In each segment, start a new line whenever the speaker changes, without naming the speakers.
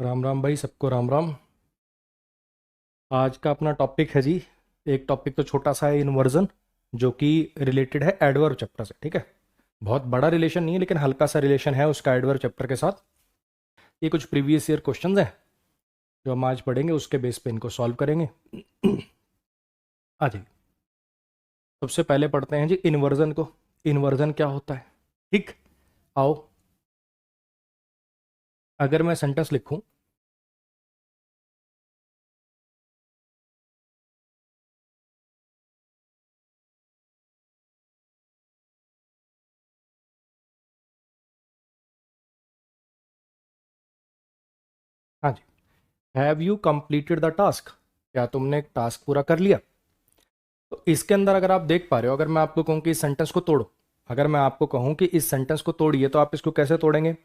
राम राम भाई, सबको राम राम। आज का अपना टॉपिक है जी, एक टॉपिक तो छोटा सा है, इन्वर्जन, जो कि रिलेटेड है एडवर्ब चैप्टर से। ठीक है, बहुत बड़ा रिलेशन नहीं है लेकिन हल्का सा रिलेशन है उसका एडवर्ब चैप्टर के साथ। ये कुछ प्रीवियस ईयर क्वेश्चंस हैं जो हम आज पढ़ेंगे, उसके बेस पे इनको सॉल्व करेंगे। आ जाइए, सबसे पहले पढ़ते हैं जी इन्वर्जन को। इन्वर्जन क्या होता है? ठीक, आओ। अगर मैं सेंटेंस लिखूं, हाँ जी, have you completed the task, क्या तुमने एक टास्क पूरा कर लिया? तो इसके अंदर अगर आप देख पा रहे हो, अगर मैं आपको कहूँ कि इस सेंटेंस को तोड़ो, अगर मैं आपको कहूँ कि इस सेंटेंस को तोड़िए, तो आप इसको कैसे तोड़ेंगे?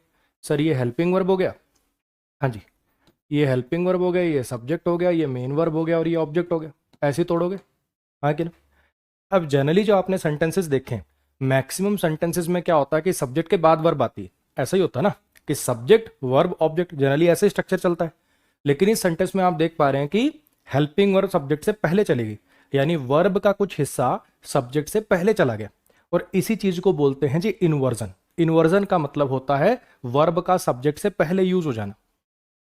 सर ये हेल्पिंग वर्ब हो गया, हाँ जी, ये हेल्पिंग वर्ब हो गया, ये सब्जेक्ट हो गया, ये मेन वर्ब हो गया और ये ऑब्जेक्ट हो गया। ऐसे ही तोड़ोगे, हाँ कि ना? अब जनरली जो आपने सेंटेंसेस देखे हैं, मैक्सिमम सेंटेंसेस में क्या होता है कि सब्जेक्ट के बाद वर्ब आती है। ऐसा ही होता है ना कि सब्जेक्ट वर्ब ऑब्जेक्ट, जनरली ऐसे स्ट्रक्चर चलता है। लेकिन इस सेंटेंस में आप देख पा रहे हैं कि हेल्पिंग वर्ब सब्जेक्ट से पहले चलेगी, यानी वर्ब का कुछ हिस्सा सब्जेक्ट से पहले चला गया। और इसी चीज को बोलते हैं जी इन्वर्जन। इन्वर्जन का मतलब होता है वर्ब का सब्जेक्ट से पहले यूज हो जाना,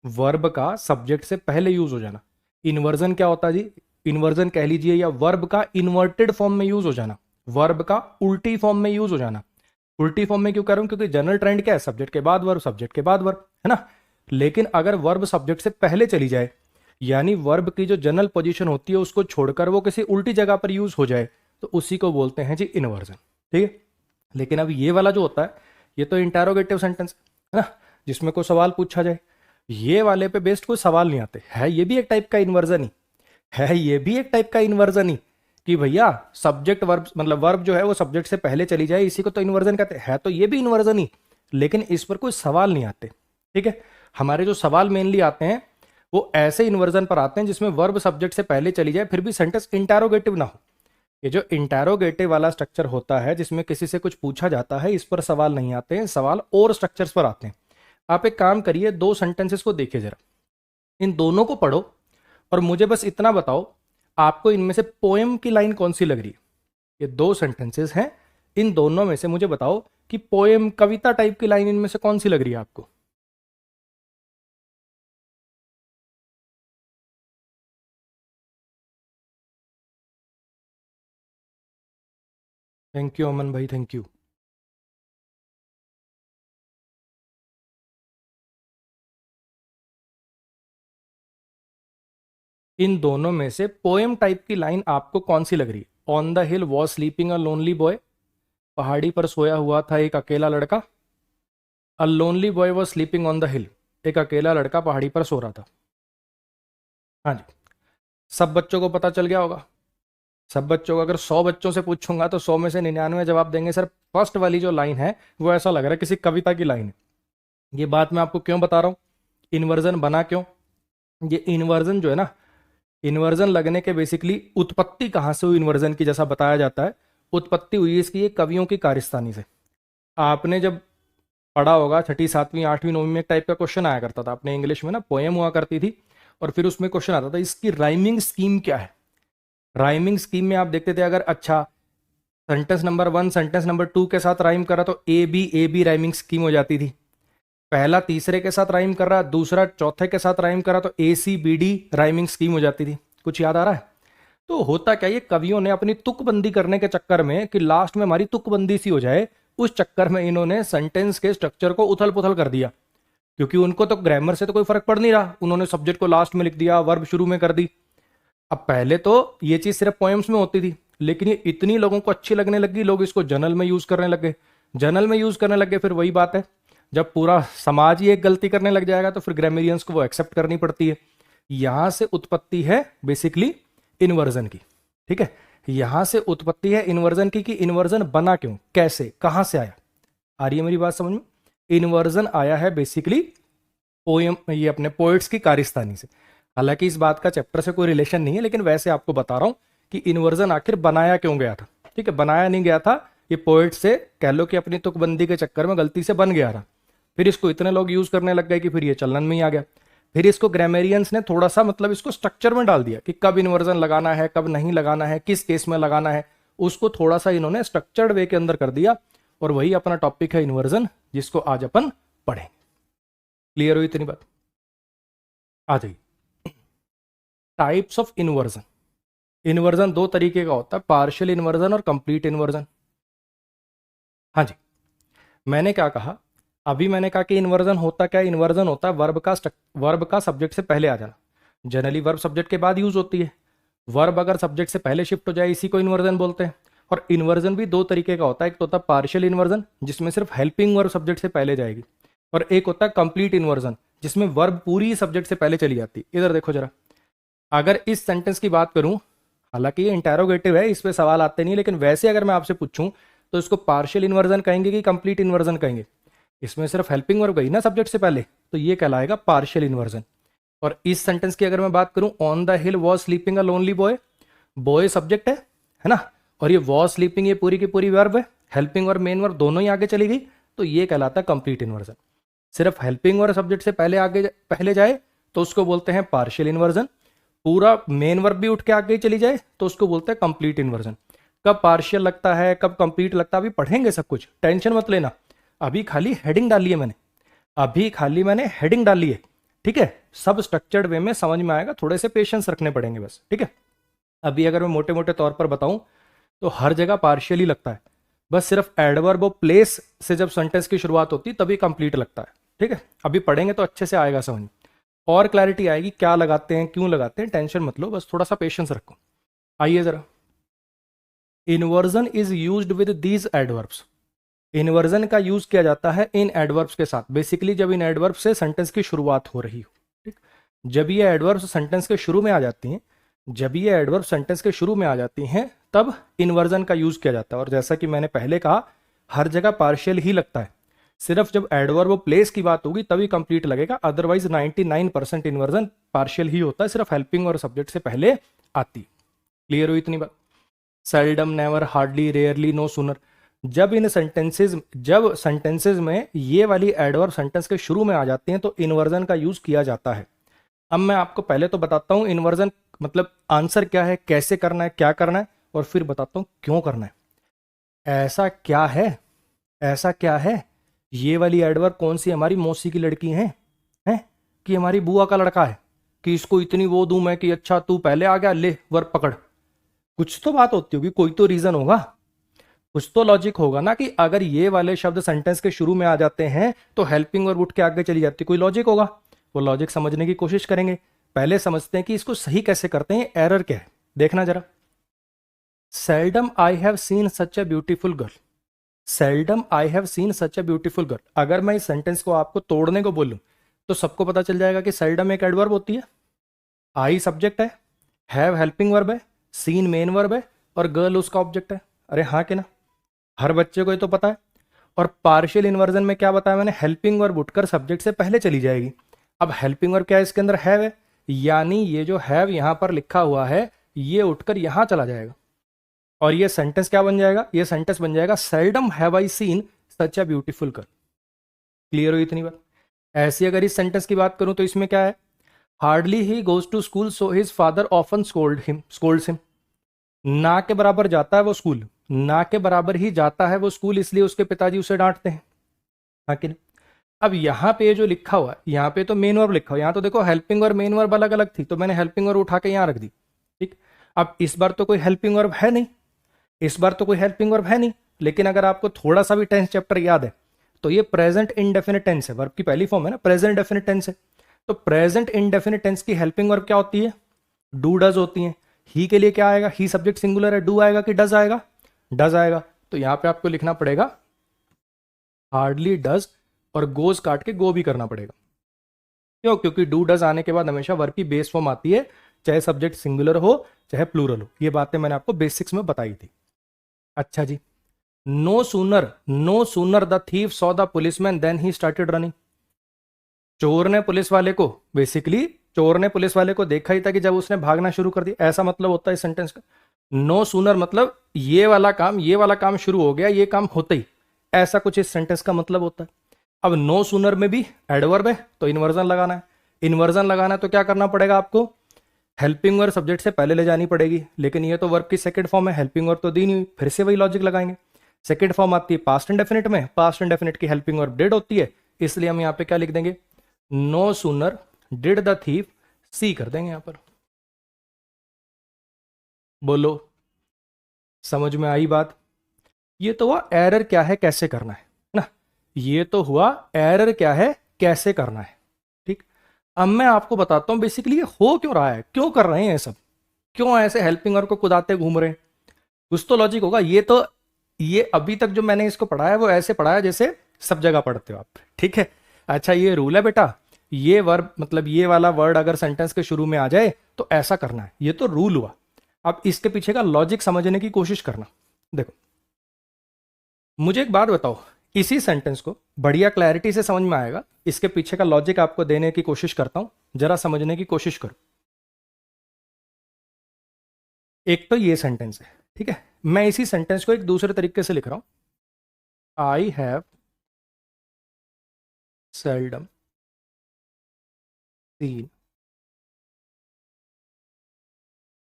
वर्ब का सब्जेक्ट से पहले यूज हो जाना। इन्वर्जन क्या होता है जी? इन्वर्जन कह लीजिए या वर्ब का इन्वर्टेड फॉर्म में यूज हो जाना, वर्ब का उल्टी फॉर्म में यूज हो जाना। उल्टी फॉर्म में क्यों कह रहा हूं? क्योंकि जनरल ट्रेंड क्या है? सब्जेक्ट के बाद वर्ब, सब्जेक्ट के बाद वर्ब, है ना? लेकिन अगर वर्ब सब्जेक्ट से पहले चली जाए, यानी वर्ब की जो जनरल पोजीशन होती है उसको छोड़कर वो किसी उल्टी जगह पर यूज हो जाए, तो उसी को बोलते हैं जी इन्वर्जन। ठीक है, लेकिन अब ये वाला जो होता है, ये तो इंटेरोगेटिव सेंटेंस है ना, जिसमें कोई सवाल पूछा जाए। ये वाले पे बेस्ड कोई सवाल नहीं आते, है ये भी एक टाइप का इन्वर्जन ही, है ये भी एक टाइप का इन्वर्जन ही, कि भैया सब्जेक्ट वर्ब, मतलब वर्ब जो है वो सब्जेक्ट से पहले चली जाए, इसी को तो इन्वर्जन कहते हैं। है तो ये भी इन्वर्जन ही, लेकिन इस पर कोई सवाल नहीं आते। ठीक है, हमारे जो सवाल मेनली आते हैं वो ऐसे इन्वर्जन पर आते हैं जिसमें वर्ब सब्जेक्ट से पहले चली जाए, फिर भी सेंटेंस इंटेरोगेटिव ना हो। ये जो इंटेरोगेटिव वाला स्ट्रक्चर होता है जिसमें किसी से कुछ पूछा जाता है, इस पर सवाल नहीं आते हैं, सवाल और स्ट्रक्चर्स पर आते हैं। आप एक काम करिए, दो सेंटेंसेस को देखिए जरा, इन दोनों को पढ़ो और मुझे बस इतना बताओ, आपको इनमें से पोएम की लाइन कौन सी लग रही है? ये दो सेंटेंसेस हैं, इन दोनों में से मुझे बताओ कि पोएम, कविता टाइप की लाइन इनमें से कौन सी लग रही है आपको? थैंक यू अमन भाई, थैंक यू। इन दोनों में से पोएम टाइप की लाइन आपको कौन सी लग रही है? On the hill was sleeping a lonely boy, पहाड़ी पर सोया हुआ था एक अकेला लड़का। A lonely boy was sleeping on the हिल, एक अकेला लड़का पहाड़ी पर सो रहा था। हाँ जी, सब बच्चों को पता चल गया होगा। सब बच्चों को, अगर 100 बच्चों से पूछूंगा तो 100 में से 99 जवाब देंगे सर फर्स्ट वाली जो लाइन है वो ऐसा लग रहा है किसी कविता की लाइन है। ये बात मैं आपको क्यों बता रहा हूँ, इन्वर्जन बना क्यों? ये इन्वर्जन जो है ना, इन्वर्जन लगने के बेसिकली उत्पत्ति कहाँ से हुई इन्वर्जन की, जैसा बताया जाता है उत्पत्ति हुई इसकी ये कवियों की कारस्तानी से। आपने जब पढ़ा होगा छठी सातवीं आठवीं नौवीं में, एक टाइप का क्वेश्चन आया करता था अपने इंग्लिश में ना, पोएम हुआ करती थी, और फिर उसमें क्वेश्चन आता था इसकी राइमिंग स्कीम क्या है। राइमिंग स्कीम में आप देखते थे, अगर अच्छा सेंटेंस नंबर 1 सेंटेंस नंबर 2 के साथ राइम कर रहा तो ए बी राइमिंग स्कीम हो जाती थी। पहला तीसरे के साथ राइम कर रहा, दूसरा चौथे के साथ राइम कर रहा तो A C B D rhyming scheme हो जाती थी। कुछ याद आ रहा है? तो होता क्या, ये कवियों ने अपनी तुकबंदी करने के चक्कर में, कि लास्ट में हमारी तुकबंदी सी हो जाए, उस चक्कर में इन्होंने सेंटेंस के स्ट्रक्चर को उथल पुथल कर दिया। क्योंकि उनको तो ग्रामर से तो कोई फर्क पड़ नहीं रहा, उन्होंने सब्जेक्ट को लास्ट में लिख दिया, वर्ब शुरू में कर दी। अब पहले तो ये चीज सिर्फ पोएम्स में होती थी, लेकिन ये इतनी लोगों को अच्छी लगने लगी, लोग इसको जर्नल में यूज करने लग गए। जर्नल में यूज करने लग गए, फिर वही बात है, जब पूरा समाज ही एक गलती करने लग जाएगा तो फिर ग्रामेरियंस को वो एक्सेप्ट करनी पड़ती है। यहां से उत्पत्ति है बेसिकली इन्वर्जन की। ठीक है, यहां से उत्पत्ति है इन्वर्जन की, कि इन्वर्जन बना क्यों, कैसे, कहां से आया। आ रही है मेरी बात समझ में? इन्वर्जन आया है बेसिकली पोएम, ये अपने पोएट्स की कारस्तानी से। हालांकि इस बात का चैप्टर से कोई रिलेशन नहीं है, लेकिन वैसे आपको बता रहा हूं कि इन्वर्जन आखिर बनाया क्यों गया था। ठीक है, बनाया नहीं गया था, ये पोएट से कह लो कि अपनी तुकबंदी के चक्कर में गलती से बन गया था, फिर इसको इतने लोग यूज करने लग गए कि फिर ये चलन में ही आ गया। फिर इसको ग्रामेरियंस ने थोड़ा सा मतलब इसको स्ट्रक्चर में डाल दिया कि कब इन्वर्जन लगाना है, कब नहीं लगाना है, किस केस में लगाना है, उसको थोड़ा सा इन्होंने स्ट्रक्चर्ड वे के अंदर कर दिया। और वही अपना टॉपिक है इन्वर्जन, जिसको आज अपन पढ़ेंगे। क्लियर हुई इतनी बात? आ जाइए। Types of inversion. इन्वर्जन दो तरीके का होता है, पार्शियल इन्वर्जन और कंप्लीट इन्वर्जन। हाँ जी, मैंने क्या कहा अभी, मैंने कहा कि इन्वर्जन होता क्या है? इन्वर्जन होता है वर्ब का सब्जेक्ट से पहले आ जाना। जनरली वर्ब सब्जेक्ट के बाद यूज होती है। वर्ब अगर सब्जेक्ट से पहले शिफ्ट हो जाए, इसी को इन्वर्जन बोलते हैं। और इन्वर्जन भी दो तरीके का होता है, एक तो होता है पार्शियल इन्वर्जन, जिसमें सिर्फ हेल्पिंग वर्ब सब्जेक्ट से पहले जाएगी, और एक होता है कंप्लीट इन्वर्जन, जिसमें वर्ब पूरी सब्जेक्ट से पहले चली जाती है। इधर देखो जरा, अगर इस सेंटेंस की बात करूं, हालांकि ये इंटेरोगेटिव है, इस पे सवाल आते नहीं, लेकिन वैसे अगर मैं आपसे पूछूं तो इसको पार्शियल इन्वर्जन कहेंगे कि कंप्लीट इन्वर्जन कहेंगे? इसमें सिर्फ हेल्पिंग वर्ब गई ना सब्जेक्ट से पहले, तो ये कहलाएगा पार्शियल इन्वर्जन। और इस सेंटेंस की अगर मैं बात करूं, on the hill was sleeping a lonely boy, boy subject है ना, और ये वॉज स्लीपिंग ये पूरी की पूरी वर्ब है, हेल्पिंग और मेन वर्ब दोनों ही आगे चली गई, तो ये कहलाता है कंप्लीट इन्वर्जन। सिर्फ हेल्पिंग वर्ब सब्जेक्ट से पहले जाए तो उसको बोलते हैं पार्शियल इन्वर्जन, पूरा मेन वर्ब भी उठ के आगे चली जाए तो उसको बोलते हैं कंप्लीट इन्वर्जन। कब पार्शियल लगता है, कब कंप्लीट लगता है, अभी पढ़ेंगे सब कुछ, टेंशन मत लेना। अभी खाली हेडिंग डाली है मैंने, अभी खाली मैंने हेडिंग डाली है, ठीक है? सब स्ट्रक्चर्ड वे में समझ में आएगा, थोड़े से पेशेंस रखने पड़ेंगे बस, ठीक है? अभी अगर मैं मोटे मोटे तौर पर बताऊं तो हर जगह पार्शियल ही लगता है, बस सिर्फ एडवर्ब और प्लेस से जब सेंटेंस की शुरुआत होती है तभी कंप्लीट लगता है, ठीक है? अभी पढ़ेंगे तो अच्छे से आएगा समझ, और क्लैरिटी आएगी क्या लगाते हैं, क्यों लगाते हैं, टेंशन मत लो, बस थोड़ा सा पेशेंस रखो। आइए जरा, inversion is used with these adverbs. Inversion का यूज किया जाता है इन एडवर्ब्स के साथ, बेसिकली जब इन एडवर्ब से सेंटेंस की शुरुआत हो रही हो, ठीक? जब ये एडवर्ब्स सेंटेंस के शुरू में आ जाती हैं, जब ये एडवर्ब सेंटेंस के शुरू में आ जाती हैं तब इन्वर्जन का यूज किया जाता है। और जैसा कि मैंने पहले कहा, हर जगह पार्शियल ही लगता है, सिर्फ जब एडवर्ब और प्लेस की बात होगी तभी कंप्लीट लगेगा, अदरवाइज 99% इन्वर्जन पार्शियल ही होता है, सिर्फ हेल्पिंग और सब्जेक्ट से पहले आती। क्लियर हुई इतनी बात? Seldom, never, hardly, rarely, no sooner, जब सेंटेंसेज में ये वाली एडवर्ब सेंटेंस के शुरू में आ जाते हैं तो इन्वर्जन का यूज किया जाता है। अब मैं आपको पहले तो बताता हूं इन्वर्जन मतलब आंसर क्या है, कैसे करना है, क्या करना है, और फिर बताता हूं क्यों करना है। ऐसा क्या है, ऐसा क्या है, ये वाली एडवर्ब कौन सी हमारी मौसी की लड़की है कि हमारी बुआ का लड़का है, कि इसको इतनी वो दूं मैं कि अच्छा तू पहले आ गया, ले वर्ब पकड़। कुछ तो बात होती होगी, कोई तो रीजन होगा, कुछ तो लॉजिक होगा ना, कि अगर ये वाले शब्द सेंटेंस के शुरू में आ जाते हैं तो हेल्पिंग वर्ब उठ के आगे चली जाती, कोई लॉजिक होगा। वो लॉजिक समझने की कोशिश करेंगे। पहले समझते हैं कि इसको सही कैसे करते हैं, एरर क्या है, देखना जरा। Seldom I have seen such a beautiful girl, seldom I have seen such a beautiful girl. अगर मैं इस सेंटेंस को आपको तोड़ने को बोलूं तो सबको पता चल जाएगा कि सेल्डम एक एडवर्ब होती है, आई सब्जेक्ट है, हैव हेल्पिंग वर्ब है, सीन मेन वर्ब है, और गर्ल उसका ऑब्जेक्ट है। अरे हाँ कि ना, हर बच्चे को ये तो पता है। और पार्शियल इन्वर्जन में क्या बताया मैंने, हेल्पिंग वर्ब उठकर सब्जेक्ट से पहले चली जाएगी। अब हेल्पिंग वर्ब क्या है, इसके अंदर हैव है, यानी ये जो हैव यहां पर लिखा हुआ है ये उठकर यहां चला जाएगा, और ये सेंटेंस क्या बन जाएगा, ये सेंटेंस बन जाएगा seldom have I seen such a beautiful girl. Clear हुई इतनी बात? ऐसी अगर इस सेंटेंस की बात करूं तो इसमें क्या है, hardly he goes to school so his father often scolds him. ना के बराबर जाता है वो स्कूल, ना के बराबर ही जाता है वो स्कूल, इसलिए उसके पिताजी उसे डांटते हैं, हाँ कि नहीं? अब यहाँ पे जो लिखा हुआ है, यहाँ पे तो मेन वर्ब लिखा हुआ है, यहाँ तो देखो हेल्पिंग और मेन वर्ब अलग अलग थी, तो मैंने हेल्पिंग वर्ब उठा के यहाँ रख दी, ठीक? अब इस बार तो कोई हेल्पिंग वर्ब है नहीं, इस बार तो कोई हेल्पिंग वर्ब है नहीं, लेकिन अगर आपको थोड़ा सा भी टेंस चैप्टर याद है तो ये प्रेजेंट इंडेफिनिट टेंस है, वर्ब की पहली फॉर्म है ना, प्रेजेंट डेफिनिट टेंस है। तो प्रेजेंट इंडेफिनिट टेंस की हेल्पिंग वर्ब क्या होती है, डू डज होती है। ही के लिए क्या आएगा, ही सब्जेक्ट सिंगुलर है, डू आएगा कि डज आएगा, डज आएगा। तो यहां पे आपको लिखना पड़ेगा हार्डली डज, और गोज काट के गो भी करना पड़ेगा। क्यों? क्योंकि डू डज आने के बाद हमेशा वर्ब की बेस फॉर्म आती है, चाहे सब्जेक्ट सिंगुलर हो चाहे प्लूरल हो। ये बातें मैंने आपको बेसिक्स में बताई थी। अच्छा जी, no sooner the thief saw the policeman then he started running. चोर ने पुलिस वाले को, बेसिकली चोर ने पुलिस वाले को देखा ही था कि जब उसने भागना शुरू कर दिया, ऐसा मतलब होता है इस सेंटेंस का। नो सूनर मतलब ये वाला काम शुरू हो गया, ये काम होते ही, ऐसा कुछ इस सेंटेंस का मतलब होता है। अब नो सूनर में भी एडवर्ब है तो इन्वर्जन लगाना है, इन्वर्जन लगाना है तो क्या करना पड़ेगा आपको, हेल्पिंग वर्ब सब्जेक्ट से पहले ले जानी पड़ेगी, लेकिन ये तो वर्ब की सेकंड फॉर्म है, हेल्पिंग वर्ब तो दी नहीं हुई, फिर से वही लॉजिक लगाएंगे। सेकंड फॉर्म आती है पास्ट इंडेफिनिट में, पास्ट इंडेफिनिट की हेल्पिंग वर्ब डिड होती है, इसलिए हम यहाँ पे क्या लिख देंगे, no sooner did the thief see कर देंगे यहाँ पर। बोलो समझ में आई बात। ये तो हुआ एरर क्या है कैसे करना है ना, ये तो हुआ एरर क्या है कैसे करना है। ठीक, अब मैं आपको बताता हूं बेसिकली ये हो क्यों रहा है, क्यों कर रहे हैं ये सब, क्यों ऐसे हेल्पिंग वर्ब को कुदाते घूम रहे हैं। कुछ तो लॉजिक होगा। ये अभी तक जो मैंने इसको पढ़ाया वो ऐसे पढ़ाया जैसे सब जगह पढ़ते हो आप, ठीक है। अच्छा ये रूल है बेटा, ये वर्ब मतलब ये वाला वर्ड अगर सेंटेंस के शुरू में आ जाए तो ऐसा करना है, ये तो रूल हुआ। अब इसके पीछे का लॉजिक समझने की कोशिश करना। देखो मुझे एक बात बताओ, इसी सेंटेंस को बढ़िया क्लैरिटी से समझ में आएगा, इसके पीछे का लॉजिक आपको देने की कोशिश करता हूं, जरा समझने की कोशिश करो। एक तो ये सेंटेंस है, ठीक है, मैं इसी सेंटेंस को एक दूसरे तरीके से लिख रहा हूं, I have seldom scene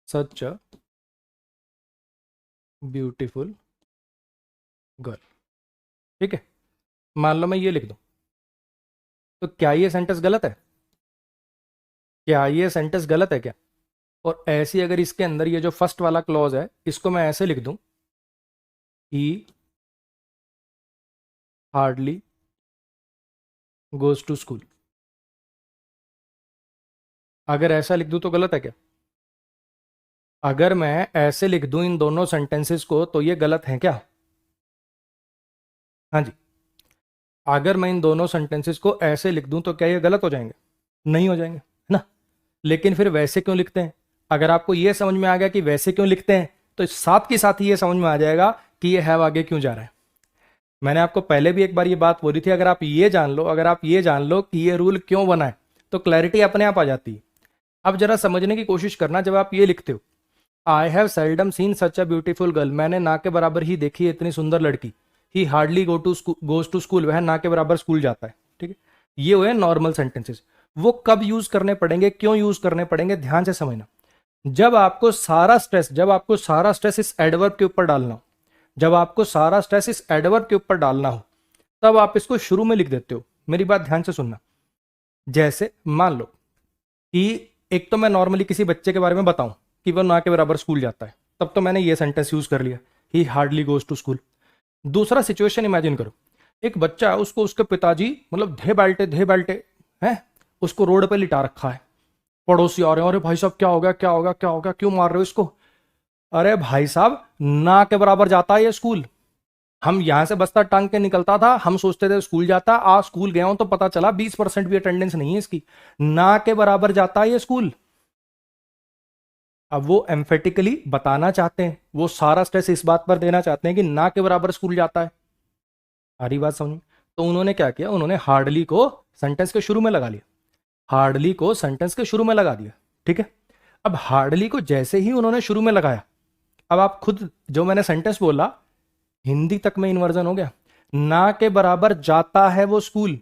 such a beautiful girl. ठीक है, मान लो मैं ये लिख दूं, तो क्या ये सेंटेंस गलत है, क्या ये सेंटेंस गलत है क्या। और ऐसी अगर इसके अंदर ये जो फर्स्ट वाला क्लॉज है इसको मैं ऐसे लिख दूं, he hardly goes to school, अगर ऐसा लिख दूं तो गलत है क्या। अगर मैं ऐसे लिख दूं इन दोनों सेंटेंसेस को तो ये गलत है क्या। हाँ जी, अगर मैं इन दोनों सेंटेंसेस को ऐसे लिख दूं तो क्या ये गलत हो जाएंगे, नहीं हो जाएंगे, है ना। लेकिन फिर वैसे क्यों लिखते हैं, अगर आपको ये समझ में आ गया कि वैसे क्यों लिखते हैं तो साथ के साथ ही ये समझ में आ जाएगा कि ये हैव आगे क्यों जा रहा है। मैंने आपको पहले भी एक बार ये बात बोली थी, अगर आप ये जान लो, अगर आप ये जान लो कि ये रूल क्यों बना है तो क्लैरिटी अपने आप आ जाती है। अब जरा समझने की कोशिश करना, जब आप ये लिखते हो I have seldom scene such a beautiful girl, मैंने ना के बराबर ही देखी है इतनी सुंदर लड़की, he hardly goes to school, वह ना के बराबर स्कूल जाता है। ठीक है, ये हुए नॉर्मल सेंटेंसेस। वो कब यूज करने पड़ेंगे, क्यों यूज करने पड़ेंगे, ध्यान से समझना। जब आपको सारा स्ट्रेस इस एडवर्ब के ऊपर डालना हो, जब आपको सारा स्ट्रेस इस एडवर्ब के ऊपर डालना हो तब आप इसको शुरू में लिख देते हो। मेरी बात ध्यान से सुनना। जैसे मान लो कि एक तो मैं नॉर्मली किसी बच्चे के बारे में बताऊं कि वह ना के बराबर स्कूल जाता है, तब तो मैंने ये सेंटेंस यूज कर लिया, he hardly goes to school. दूसरा सिचुएशन इमेजिन करो, एक बच्चा है, उसको उसके पिताजी मतलब धे बाल्टे हैं, उसको रोड पे लिटा रखा है, पड़ोसी आ रहे हैं, अरे भाई साहब क्या हो गया क्या हो गया क्या हो गया, क्यों मार रहे हो इसको। अरे भाई साहब ना के बराबर जाता है ये स्कूल, हम यहां से बस्ता टांग के निकलता था, हम सोचते थे स्कूल जाता, आज स्कूल गया हूं तो पता चला 20% भी अटेंडेंस नहीं है इसकी, ना के बराबर जाता है ये स्कूल। अब वो एम्फेटिकली बताना चाहते हैं, वो सारा स्ट्रेस इस बात पर देना चाहते हैं कि ना के बराबर स्कूल जाता है। आ रही बात समझ। तो उन्होंने क्या किया, उन्होंने हार्डली को सेंटेंस के शुरू में लगा लिया, हार्डली को सेंटेंस के शुरू में लगा दिया। ठीक है, अब हार्डली को जैसे ही उन्होंने शुरू में लगाया, अब आप खुद जो मैंने सेंटेंस बोला हिंदी तक में इन्वर्जन हो गया, ना के बराबर जाता है वो स्कूल,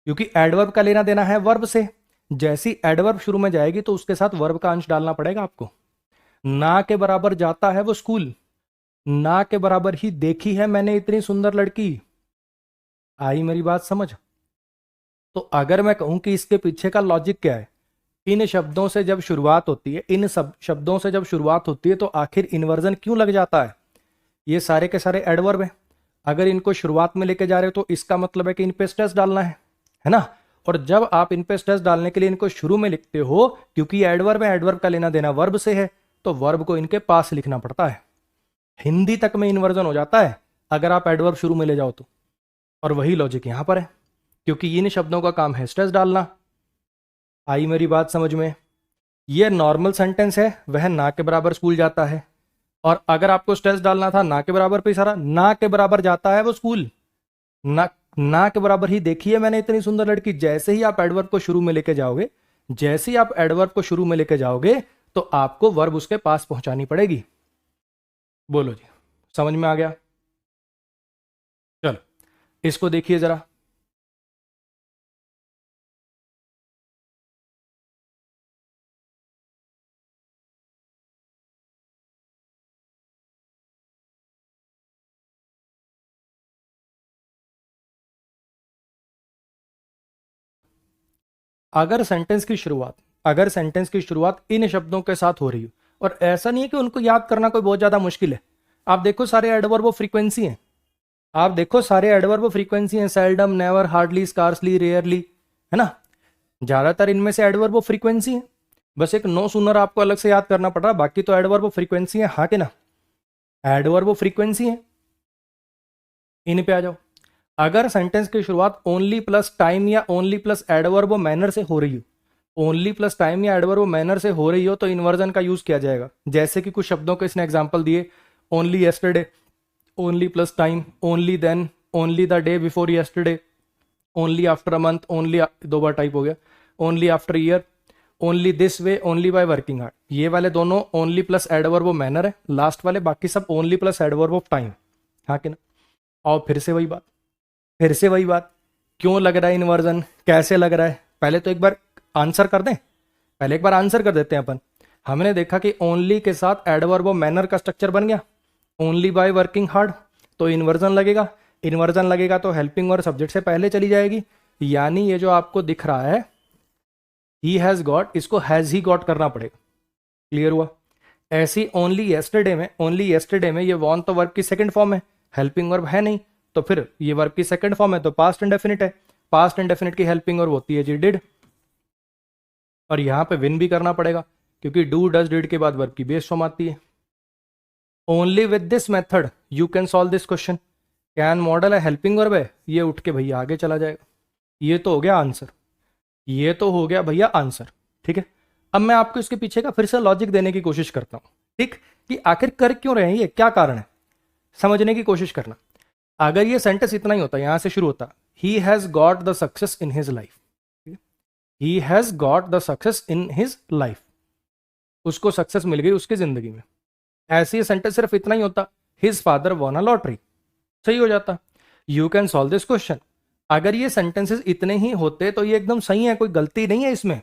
क्योंकि एडवर्ब का लेना देना है वर्ब से, जैसी एडवर्ब शुरू में जाएगी तो उसके साथ वर्ब का अंश डालना पड़ेगा आपको। ना के बराबर जाता है वो स्कूल, ना के बराबर ही देखी है मैंने इतनी सुंदर लड़की। आई मेरी बात समझ। तो अगर मैं कहूं कि इसके पीछे का लॉजिक क्या है, इन शब्दों से जब शुरुआत होती है, इन सब शब्दों से जब शुरुआत होती है तो आखिर इन्वर्जन क्यों लग जाता है। ये सारे के सारे एडवर्ब हैं, अगर इनको शुरुआत में लेके जा रहे हो तो इसका मतलब है कि इन पे स्ट्रेस डालना है ना। और जब आप इन पे स्ट्रेस डालने के लिए इनको शुरू में लिखते हो, क्योंकि एडवर्ब है, एडवर्ब का लेना देना वर्ब से है, तो वर्ब को इनके पास लिखना पड़ता है। हिंदी तक में इन्वर्जन हो जाता है अगर आप एडवर्ब शुरू में ले जाओ तो। और वही लॉजिक यहां पर है, क्योंकि इन शब्दों का काम है स्ट्रेस डालना। आई मेरी बात समझ में। ये नॉर्मल सेंटेंस है, वह ना के बराबर स्कूल जाता है, और अगर आपको स्ट्रेस डालना था ना के बराबर पे सारा, ना के बराबर जाता है वो स्कूल, ना ना के बराबर ही देखी है मैंने इतनी सुंदर लड़की। जैसे ही आप एडवर्ब को शुरू में लेके जाओगे, जैसे ही आप एडवर्ब को शुरू में लेके जाओगे तो आपको वर्ब उसके पास पहुंचानी पड़ेगी। बोलो जी, समझ में आ गया। चलो इसको देखिए जरा। अगर सेंटेंस की शुरुआत इन शब्दों के साथ हो रही हो, और ऐसा नहीं है कि उनको याद करना कोई बहुत ज्यादा मुश्किल है। आप देखो सारे एडवर्ब फ्रीक्वेंसी हैं, seldom, never, hardly, scarcely, rarely, है ना। ज्यादातर इनमें से एडवर्ब फ्रीक्वेंसी है। बस एक नो सूनर आपको अलग से याद करना पड़ रहा, बाकी तो एडवर्ब फ्रीक्वेंसी है, हाँ कि ना। एडवर्ब फ्रीक्वेंसी है। इन पे आ जाओ। अगर सेंटेंस की शुरुआत ओनली प्लस टाइम या ओनली प्लस एडवर्ब मैनर से हो रही हो, तो इन्वर्जन का यूज किया जाएगा। जैसे कि कुछ शब्दों के इसने एग्जांपल दिए, only yesterday, only plus time, only then, only the day before yesterday, only after a month, only, दो बार टाइप हो गया, only after year, only this way, only by working hard. ये वाले दोनों ओनली प्लस एडवर्ब मैनर है, last वाले बाकी सब only plus adverb of time, हाँ कि ना। और फिर से वही बात, क्यों लग रहा है इन्वर्जन, कैसे लग रहा है, पहले तो एक बार आंसर कर दें। पहले एक बार आंसर कर देते हैं अपन। हमने देखा कि ओनली के साथ एडवर्ब ऑफ मैनर का स्ट्रक्चर बन गया, ओनली बाय वर्किंग हार्ड, तो इन्वर्जन लगेगा तो हेल्पिंग और सब्जेक्ट से पहले चली जाएगी। यानी ये जो आपको दिख रहा है ही हैज गॉट, इसको हैज ही गॉट करना पड़ेगा। क्लियर हुआ। ऐसी ओनली यस्टरडे में ये वॉन तो वर्ब की सेकंड फॉर्म है, हेल्पिंग वर्ब है नहीं, तो फिर ये वर्ब की सेकंड फॉर्म है तो पास्ट इंडेफिनिट है। पास्ट इंडेफिनिट की हेल्पिंग वर्ब होती है जी डिड, और यहां पे विन भी करना पड़ेगा क्योंकि डू डज डिड के बाद वर्ब की बेस फॉर्म आती है। Only with this method you can solve this question. Can model है, हेल्पिंग वर्ब है, ये उठ के भैया आगे चला जाएगा। ये तो हो गया आंसर, ठीक है। अब मैं आपको इसके पीछे का फिर से लॉजिक देने की कोशिश करता हूं, ठीक, कि आखिर कर क्यों रहे हैं, ये क्या कारण है, समझने की कोशिश करना। अगर ये सेंटेंस इतना ही होता, यहां से शुरू होता, he has got the success in his life, he has got the success in his life, उसको सक्सेस मिल गई उसकी जिंदगी में। ऐसे सेंटेंस सिर्फ इतना ही होता, his father won a lottery, सही हो जाता। You can solve this question. अगर ये सेंटेंसेस इतने ही होते तो ये एकदम सही है, कोई गलती नहीं है इसमें,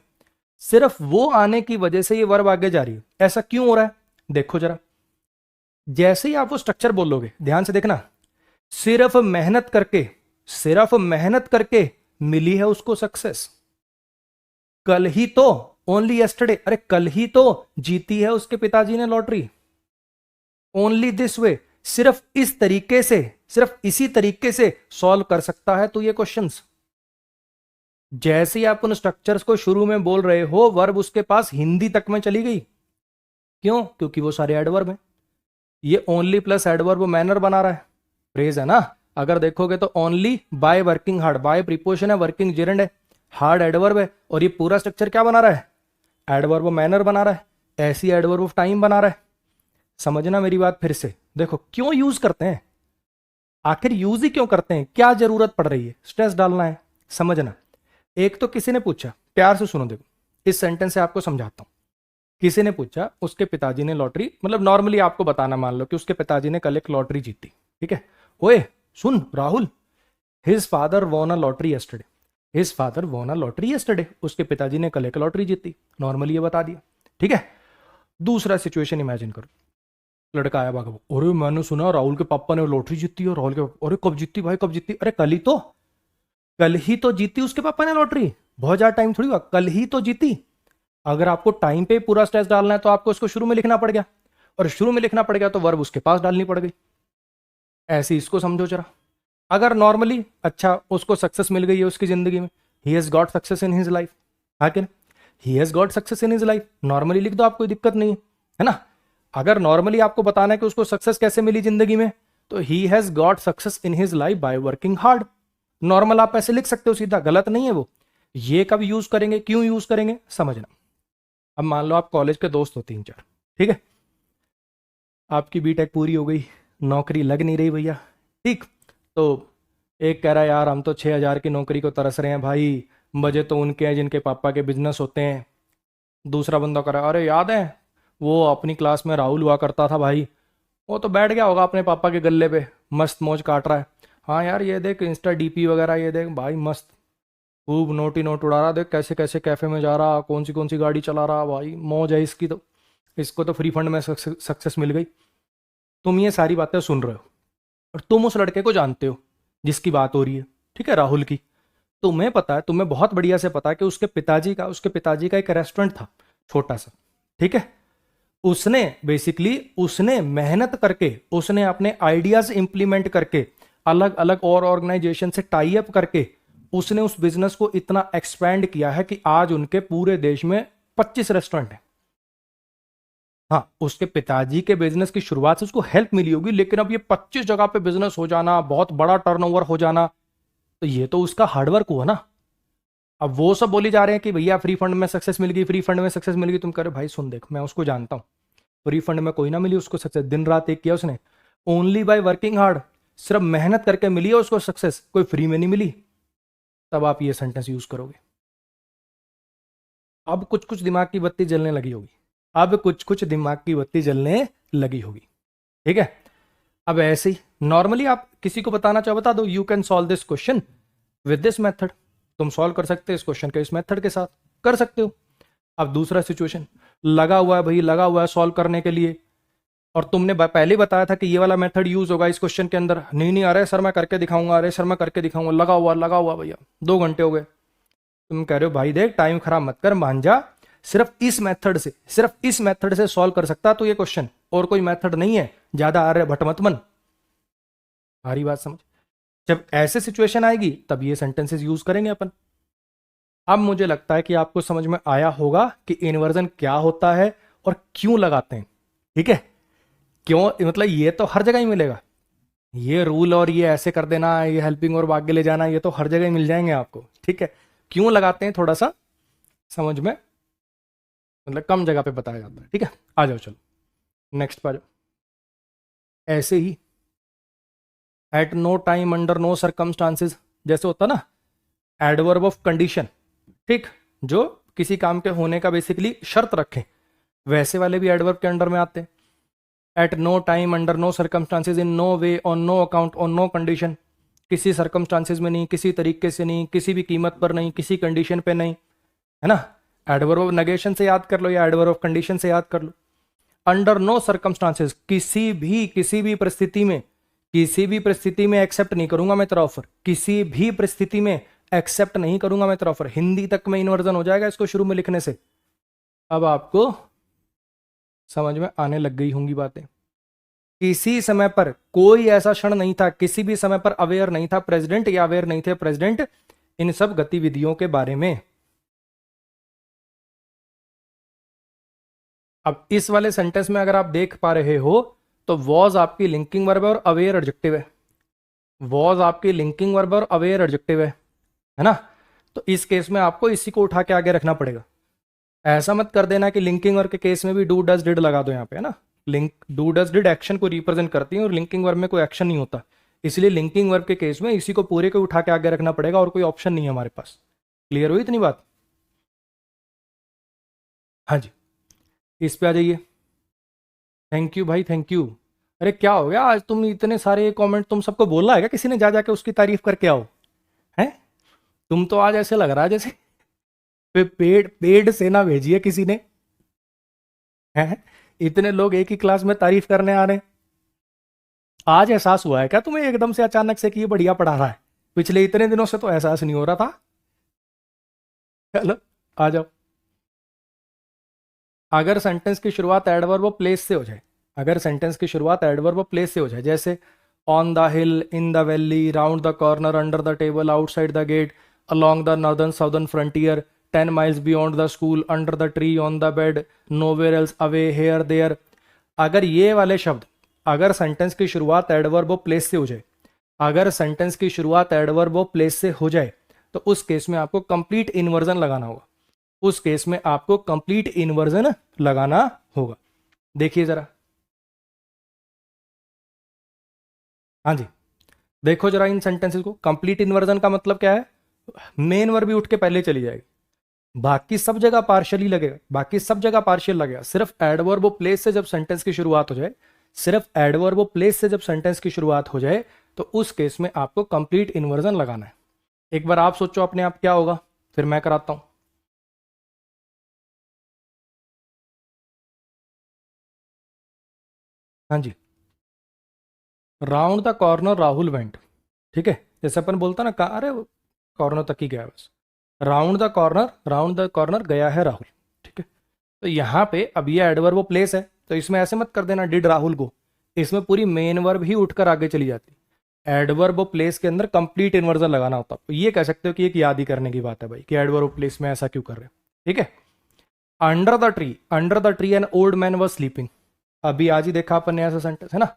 सिर्फ वो आने की वजह से ये वर्ब आगे जा रही है। ऐसा क्यों हो रहा है, देखो जरा। जैसे ही आप वो स्ट्रक्चर बोलोगे, ध्यान से देखना, सिर्फ मेहनत करके मिली है उसको सक्सेस। कल ही तो, ओनली यस्टरडे, अरे कल ही तो जीती है उसके पिताजी ने लॉटरी। ओनली दिस वे, सिर्फ इसी तरीके से सॉल्व कर सकता है तो ये क्वेश्चंस। जैसे ही आप उन स्ट्रक्चर्स को शुरू में बोल रहे हो, वर्ब उसके पास हिंदी तक में चली गई। क्यों? क्योंकि वो सारे एडवर्ब हैं। ये ओनली प्लस एडवर्ब मैनर बना रहा है, फ्रेज है ना। अगर देखोगे तो only by working hard, by preposition है, वर्किंग जेरेंड है, हार्ड एडवर्ब है, और ये पूरा स्ट्रक्चर क्या बना रहा है, एडवर्ब मैनर बना रहा है, ऐसी एडवर्ब ऑफ टाइम बना रहा है। समझना मेरी बात फिर से, देखो क्यों यूज करते हैं, आखिर यूज ही क्यों करते हैं, क्या जरूरत पड़ रही है, स्ट्रेस डालना है, समझना। एक तो किसी ने पूछा, प्यार से सुनो, देखो इस सेंटेंस से आपको समझाता हूं। किसी ने पूछा उसके पिताजी ने लॉटरी, मतलब नॉर्मली आपको बताना, मान लो कि उसके पिताजी ने कल एक लॉटरी जीती, ठीक है। ओए सुन Rahul, his father won a lottery yesterday, उसके पिताजी ने कल एक लॉटरी जीती, नॉर्मली ये बता दिया, ठीक है। दूसरा सिचुएशन इमेजिन करो, लड़का आया भागा, अरे मैंने सुना राहुल के पापा ने लॉटरी जीती है, राहुल के, अरे कब जीती भाई, कब जीती, अरे कल ही तो जीती उसके पापा ने लॉटरी, बहुत ज्यादा टाइम थोड़ी हुआ, कल ही तो जीती। अगर आपको टाइम पे पूरा स्ट्रेस डालना है तो आपको उसको शुरू में लिखना पड़ गया, और शुरू में लिखना पड़ गया तो वर्ब उसके पास डालनी पड़ गई। ऐसे इसको समझो जरा। अगर नॉर्मली, अच्छा उसको सक्सेस मिल गई है उसकी जिंदगी में, he has got success in his life, हाँ कि he has got success in his life, normally लिख दो, आपको कोई दिक्कत नहीं है ना। अगर नॉर्मली आपको बताना है कि उसको सक्सेस कैसे मिली जिंदगी में, तो he has got success in his life by working hard. Normal आप ऐसे लिख सकते हो सीधा, गलत नहीं है वो। ये कब यूज करेंगे, क्यों यूज करेंगे, समझना। अब मान लो आप कॉलेज के दोस्त हो 3-4, ठीक है, आपकी बीटेक पूरी हो गई, नौकरी लग नहीं रही भैया, ठीक। तो एक कह रहा है यार हम तो 6,000 की नौकरी को तरस रहे हैं भाई, मजे तो उनके हैं जिनके पापा के बिजनेस होते हैं। दूसरा बंदा कह रहा है अरे याद है वो अपनी क्लास में राहुल हुआ करता था भाई, वो तो बैठ गया होगा अपने पापा के गले पे, मस्त मौज काट रहा है। हाँ यार ये देख इंस्टा डीपी वगैरह, ये देख भाई मस्त खूब नोट ही नोट उड़ा रहा, देख कैसे कैसे कैफे में जा रहा, कौन सी गाड़ी चला रहा, भाई मौज है इसकी, तो इसको तो फ्री फंड में सक्सेस मिल गई। तुम ये सारी बातें सुन रहे हो और तुम उस लड़के को जानते हो जिसकी बात हो रही है, ठीक है, राहुल की। तुम्हें पता है, तुम्हें बहुत बढ़िया से पता है कि उसके पिताजी का एक रेस्टोरेंट था, छोटा सा, ठीक है। उसने मेहनत करके, उसने अपने आइडियाज इंप्लीमेंट करके, अलग अलग और ऑर्गेनाइजेशन से टाई अप करके, उसने उस बिजनेस को इतना एक्सपेंड किया है कि आज उनके पूरे देश में 25 रेस्टोरेंट है। हाँ, उसके पिताजी के बिजनेस की शुरुआत से उसको हेल्प मिली होगी, लेकिन अब ये 25 जगह पे बिजनेस हो जाना, बहुत बड़ा टर्नओवर हो जाना, तो ये तो उसका हार्डवर्क हुआ ना। अब वो सब बोली जा रहे हैं कि भैया फ्री फंड में सक्सेस मिल गई, फ्री फंड में सक्सेस मिल गई। तुम कह रहे हो भाई सुन देख, मैं उसको जानता हूँ, फ्री फंड में कोई ना मिली उसको सक्सेस, दिन रात एक किया उसने, ओनली बाय वर्किंग हार्ड, सिर्फ मेहनत करके मिली है उसको सक्सेस, कोई फ्री में नहीं मिली। तब आप ये सेंटेंस यूज करोगे। अब कुछ कुछ दिमाग की बत्ती जलने लगी होगी, अब कुछ कुछ दिमाग की बत्ती जलने लगी होगी, ठीक है। अब ऐसे ही नॉर्मली आप किसी को बताना चाहो, बता दो you can solve this question with this method, तुम सॉल्व कर सकते हो इस क्वेश्चन के इस मेथड के साथ, कर सकते हो। अब दूसरा सिचुएशन, लगा हुआ है भाई, लगा हुआ है सॉल्व करने के लिए, और तुमने पहले ही बताया था कि ये वाला मेथड यूज होगा इस क्वेश्चन के अंदर। नहीं नहीं, अरे सर मैं करके दिखाऊंगा, अरे सर मैं करके दिखाऊंगा, लगा हुआ भैया, 2 घंटे हो गए। तुम कह रहे हो भाई देख टाइम खराब मत कर, मान जा, सिर्फ इस मेथड से सॉल्व कर सकता तो ये क्वेश्चन, और कोई मेथड नहीं है, ज्यादा आर्य भट्ट मत बन। सारी बात समझ। जब ऐसे सिचुएशन आएगी तब ये सेंटेंसेस यूज करेंगे अपन। अब मुझे लगता है कि आपको समझ में आया होगा कि इन्वर्जन क्या होता है और क्यों लगाते हैं, ठीक है। क्यों मतलब ये तो हर जगह ही मिलेगा, ये रूल और ये ऐसे कर देना, ये हेल्पिंग और भाग्य ले जाना, ये तो हर जगह ही मिल जाएंगे आपको, ठीक है। क्यों लगाते हैं थोड़ा सा समझ में, मतलब कम जगह पे बताया जाता है, ठीक है। आ जाओ चलो नेक्स्ट पर। ऐसे ही at no time under no circumstances, जैसे होता ना एडवर्ब ऑफ कंडीशन, ठीक, जो किसी काम के होने का बेसिकली शर्त रखे, वैसे वाले भी एडवर्ब के अंडर में आते हैं। At no time under no circumstances in no way on no account on no condition, किसी सर्कमस्टांसेस में नहीं, किसी तरीके से नहीं, किसी भी कीमत पर नहीं, किसी कंडीशन पे नहीं, है ना। एडवर्ब ऑफ नेगेशन से याद कर लो या एडवर्ब ऑफ कंडीशन से याद कर लो। अंडर नो सर्कमस्टांसेस, किसी भी परिस्थिति में एक्सेप्ट नहीं करूंगा मैं तेरा ऑफर, किसी भी परिस्थिति में एक्सेप्ट नहीं करूंगा मैं तेरा ऑफर। हिंदी तक में इन्वर्जन हो जाएगा इसको शुरू में लिखने से। अब आपको समझ में आने लग गई होंगी बातें। किसी समय पर कोई ऐसा क्षण नहीं था, किसी भी समय पर अवेयर नहीं था प्रेसिडेंट या अवेयर नहीं थे प्रेसिडेंट इन सब गतिविधियों के बारे में। अब इस वाले सेंटेंस में अगर आप देख पा रहे हो तो वॉज आपकी लिंकिंग वर्ब है और अवेयर एडजेक्टिव है, वॉज आपकी लिंकिंग वर्ब और अवेयर एडजेक्टिव है ना। तो इस केस में आपको इसी को उठा के आगे रखना पड़ेगा। ऐसा मत कर देना कि लिंकिंग वर्ब के केस में भी डू डज डिड लगा दो यहाँ पे, है ना। Link do does did action को रिप्रेजेंट करती है और लिंकिंग वर्ब में कोई एक्शन नहीं होता, इसलिए लिंकिंग वर्ब के केस में इसी को पूरे को उठा के आगे रखना पड़ेगा और कोई ऑप्शन नहीं है हमारे पास। क्लियर हुई इतनी बात? हाँ जी, इस पे आ जाइए। थैंक यू भाई, थैंक यू। अरे क्या हो गया आज, तुम इतने सारे कमेंट तुम सबको बोलना है क्या किसी ने जा जाके उसकी तारीफ करके आओ, हैं? तुम तो आज ऐसे लग रहा है जैसे पेड पेड सेना भेजी है किसी ने, हैं? इतने लोग एक ही क्लास में तारीफ करने आ रहे हैं। आज एहसास हुआ है क्या तुम्हें एकदम से अचानक से कि ये बढ़िया पढ़ा रहा है? पिछले इतने दिनों से तो एहसास नहीं हो रहा था। चलो आ जाओ। अगर सेंटेंस की शुरुआत एडवर्ब ऑफ प्लेस से हो जाए, अगर सेंटेंस की शुरुआत एडवर्ब ऑफ प्लेस से हो जाए, जैसे on the hill, in the valley, round the corner, under the table, outside the gate, along the northern southern frontier, 10 miles beyond the school, under the tree, on the bed, nowhere else, away, here, there, अगर ये वाले शब्द, अगर sentence की शुरुआत adverb of place से हो जाए, अगर सेंटेंस की शुरुआत एडवर्ब ऑफ प्लेस से हो जाए, तो उस केस में आपको कंप्लीट इन्वर्जन लगाना होगा, उस केस में आपको कंप्लीट इन्वर्जन लगाना होगा। देखिए जरा, हाँ जी, देखो जरा इन सेंटेंसेस को। कंप्लीट इन्वर्जन का मतलब क्या है? मेन वर्ब भी उठ के पहले चली जाएगी, बाकी सब जगह पार्शियली लगेगा, बाकी सब जगह पार्शियल लगेगा, सिर्फ एडवर्ब ऑफ प्लेस से जब सेंटेंस की शुरुआत हो जाए, सिर्फ एडवर्ब ऑफ प्लेस से जब सेंटेंस की शुरुआत हो जाए, तो उस केस में आपको कंप्लीट इन्वर्जन लगाना है। एक बार आप सोचो अपने आप क्या होगा, फिर मैं कराता हूं। हाँ जी, round the corner Rahul went, ठीक है। जैसे अपन बोलता ना, कहा अरे कॉर्नर तक ही गया है बस। राउंड द कॉर्नर गया है राहुल, ठीक है। तो यहाँ पे अब ये एडवर्ब वो प्लेस है, तो इसमें ऐसे मत कर देना डिड राहुल गो, इसमें पूरी मेन वर्ब ही उठकर आगे चली जाती। एडवर्ब वो प्लेस के अंदर कंप्लीट इन्वर्जन लगाना होता, तो ये कह सकते हो कि एक याद ही करने की बात है भाई कि एडवर्ब वो प्लेस में ऐसा क्यों कर रहे हैं, ठीक है। Under the tree an old man was sleeping, अभी आज ही देखा अपन ने ऐसा सेंटेंस है ना,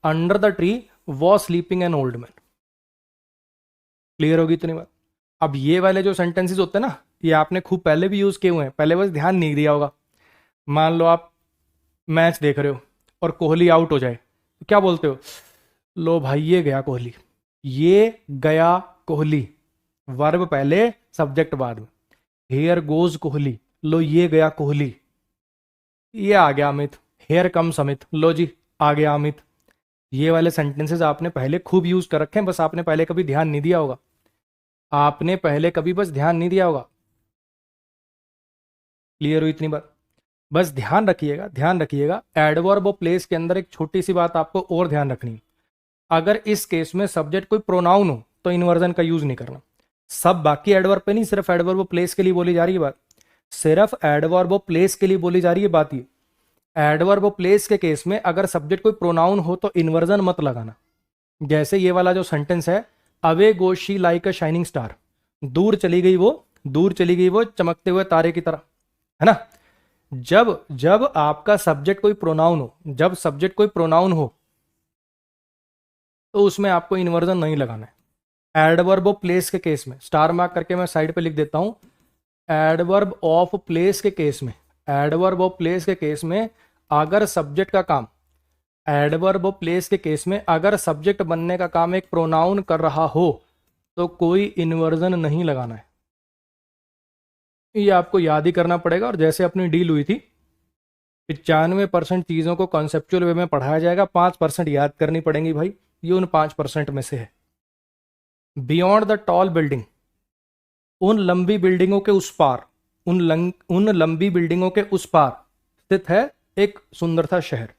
under the tree was sleeping an old man. Clear होगी इतनी बात। अब ये वाले जो सेंटेंसेस होते हैं ना, ये आपने खूब पहले भी यूज किए हुए हैं, पहले बस ध्यान नहीं दिया होगा। मान लो आप मैच देख रहे हो और कोहली आउट हो जाए, तो क्या बोलते हो, लो भाई ये गया कोहली, ये गया कोहली, वर्ब पहले सब्जेक्ट बाद में, हेयर गोज कोहली, लो ये गया कोहली, ये आ गया अमित, हेयर कम्स अमित, लो जी आ गया अमित। ये वाले सेंटेंसेस आपने पहले खूब यूज कर रखे हैं, बस आपने पहले कभी ध्यान नहीं दिया होगा, आपने पहले कभी बस ध्यान नहीं दिया होगा। क्लियर हुई इतनी बात। बस ध्यान रखिएगा एडवर्ब और प्लेस के अंदर एक छोटी सी बात आपको और ध्यान रखनी है, अगर इस केस में सब्जेक्ट कोई प्रोनाउन हो तो इन्वर्जन का यूज नहीं करना। सब बाकी एडवर्ब पे नहीं, सिर्फ एडवर्ब और प्लेस के लिए बोली जा रही है बात, सिर्फ एडवर्ब और प्लेस के लिए बोली जा रही है बात। ये एडवर्ब और प्लेस के केस में अगर सब्जेक्ट कोई प्रोनाउन हो तो इन्वर्जन मत लगाना। जैसे ये वाला जो सेंटेंस है, away goes she like a shining star, दूर चली गई वो, दूर चली गई वो चमकते हुए तारे की तरह, है ना। जब जब आपका सब्जेक्ट कोई प्रोनाउन हो, जब सब्जेक्ट कोई प्रोनाउन हो तो उसमें आपको इन्वर्जन नहीं लगाना है। एडवर्ब ऑफ प्लेस के केस में स्टार मार्क करके मैं साइड पे लिख देता हूं, एडवर्ब ऑफ प्लेस के केस में, एडवर्ब ऑफ प्लेस के केस में अगर सब्जेक्ट का काम, एडवर्ब ऑफ प्लेस के केस में अगर सब्जेक्ट बनने का काम एक प्रोनाउन कर रहा हो तो कोई इन्वर्जन नहीं लगाना है। ये आपको याद ही करना पड़ेगा। और जैसे अपनी डील हुई थी, 95% चीज़ों को कॉन्सेप्चुअल वे में पढ़ाया जाएगा, 5% याद करनी पड़ेंगी भाई, ये उन 5% में से है। बियॉन्ड द टॉल बिल्डिंग, उन लंबी बिल्डिंगों के उस पार, उन लंबी बिल्डिंगों के उस पार स्थित है एक सुंदर सा शहर।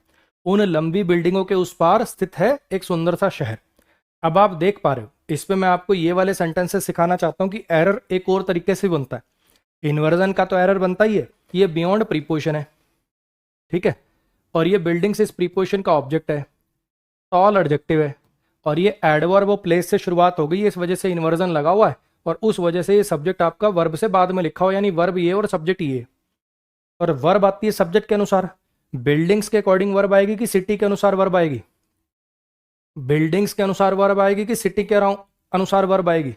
उन लंबी बिल्डिंगों के उस पार स्थित है एक सुंदर सा शहर। अब आप देख पा रहे हो, इस पे मैं आपको ये वाले सेंटेंसेस सिखाना चाहता हूं कि एरर एक और तरीके से बनता है। इन्वर्जन का तो एरर बनता ही है, ये बियॉन्ड प्रीपोजिशन है, ठीक है, और ये बिल्डिंग्स इस प्रीपोजिशन का ऑब्जेक्ट है, टॉल एडजेक्टिव है, और ये एडवर्ब और प्लेस से शुरुआत हो गई है, इस वजह से इन्वर्जन लगा हुआ है, और उस वजह से ये सब्जेक्ट आपका वर्ब से बाद में लिखा हो, यानी वर्ब ये और सब्जेक्ट ये। और वर्ब आती है सब्जेक्ट के अनुसार, बिल्डिंग्स के अकॉर्डिंग वर्ब आएगी कि सिटी के अनुसार वर्ब आएगी, बिल्डिंग्स के अनुसार वर्ब आएगी कि सिटी के अनुसार वर्ब आएगी,